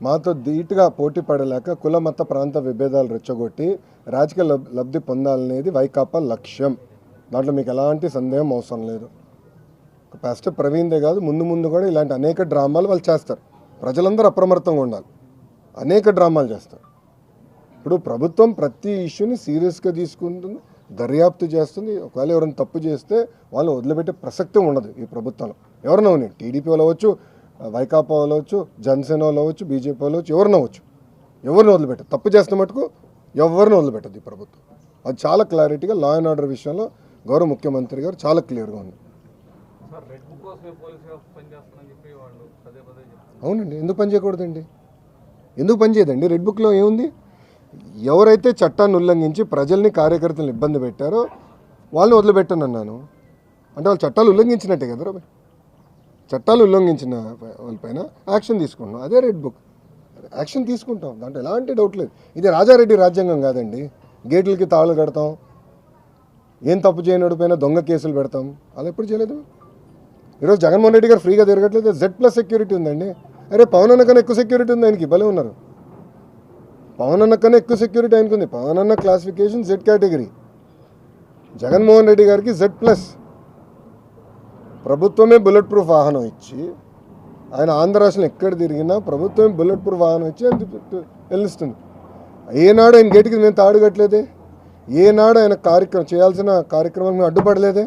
మాతో ధీటుగా పోటీ పడలేక కుల మత ప్రాంత విభేదాలు రెచ్చగొట్టి రాజకీయ లబ్ధి పొందాలనేది వైకాపా లక్ష్యం. దాంట్లో మీకు ఎలాంటి సందేహం అవసరం లేదు. పాస్టర్ ప్రవీణ్దే కాదు, ముందు ముందు కూడా ఇలాంటి అనేక డ్రామాలు వాళ్ళు చేస్తారు. ప్రజలందరూ అప్రమత్తంగా ఉండాలి. అనేక డ్రామాలు చేస్తారు. ఇప్పుడు ప్రభుత్వం ప్రతి ఇష్యూని సీరియస్గా తీసుకుంటుంది, దర్యాప్తు చేస్తుంది. ఒకవేళ ఎవరైనా తప్పు చేస్తే వాళ్ళు వదిలిపెట్టే ప్రసక్తి ఉండదు ఈ ప్రభుత్వంలో. ఎవరైనా ఉన్నాయి, టీడీపీ వాళ్ళు అవ్వచ్చు, వైకాపా వాళ్ళు అవ్వచ్చు, జనసేన వాళ్ళు అవ్వచ్చు, బీజేపీ వాళ్ళు అవ్వచ్చు, ఎవరిని అవ్వచ్చు. ఎవరిని వదిలిపెట్టదు. తప్పు చేస్తున్న మటుకు ఎవరిని వదిలిపెట్టదు ఈ ప్రభుత్వం. అది చాలా క్లారిటీగా లా అండ్ ఆర్డర్ విషయంలో గౌరవ ముఖ్యమంత్రి గారు చాలా క్లియర్గా ఉంది. అవునండి, ఎందుకు పని చేయకూడదండి? ఎందుకు పని చేయదండి? రెడ్ బుక్లో ఏముంది? ఎవరైతే చట్టాన్ని ఉల్లంఘించి ప్రజల్ని కార్యకర్తలను ఇబ్బంది పెట్టారో వాళ్ళని వదిలిపెట్టనన్నాను. అంటే వాళ్ళు చట్టాలు ఉల్లంఘించినట్టే కదా. చట్టాలు ఉల్లంఘించిన వాళ్ళపైన యాక్షన్ తీసుకుంటాం. అదే రెడ్ బుక్. యాక్షన్ తీసుకుంటాం, దాంట్లో ఎలాంటి డౌట్ లేదు. ఇది రాజారెడ్డి రాజ్యాంగం కాదండి. గేట్లకి తాళు కడతాం, ఏం తప్పు చేయనోడి పైన దొంగ కేసులు పెడతాం. అలా ఎప్పుడు చేయలేదు. ఈరోజు జగన్మోహన్ రెడ్డి గారు ఫ్రీగా తిరగట్లేదు. Z+ సెక్యూరిటీ ఉందండి. అరే పవన్ అన్న కన్నా ఎక్కువ సెక్యూరిటీ ఉంది ఆయనకి. భలే ఉన్నారు. పవన్ అన్న కన్నా ఎక్కువ సెక్యూరిటీ ఆయనకు ఉంది. పవన్ అన్న classification Z category, Jaganmohan Reddy గారికి Z+. ప్రభుత్వమే బుల్లెట్ ప్రూఫ్ వాహనం ఇచ్చి, ఆయన ఆంధ్ర రాష్ట్రంలో ఎక్కడ తిరిగినా ప్రభుత్వమే బుల్లెట్ ప్రూఫ్ వాహనం ఇచ్చి వెళ్ళిస్తుంది. ఏనాడు ఆయన గేటుకి మేము తాడు కట్టలేదే, ఏనాడు ఆయన చేయాల్సిన కార్యక్రమాలు మేము అడ్డుపడలేదే,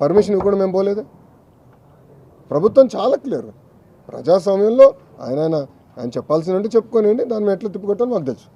పర్మిషన్ ఇవ్వకుండా మేము పోలేదే. ప్రభుత్వం చాలా క్లియర్. ప్రజాస్వామ్యంలో ఆయన చెప్పాల్సినంటే చెప్పుకోనివ్వండి, దాన్ని ఎట్లా తిప్పుకొట్టాలో మాకు తెలుసు.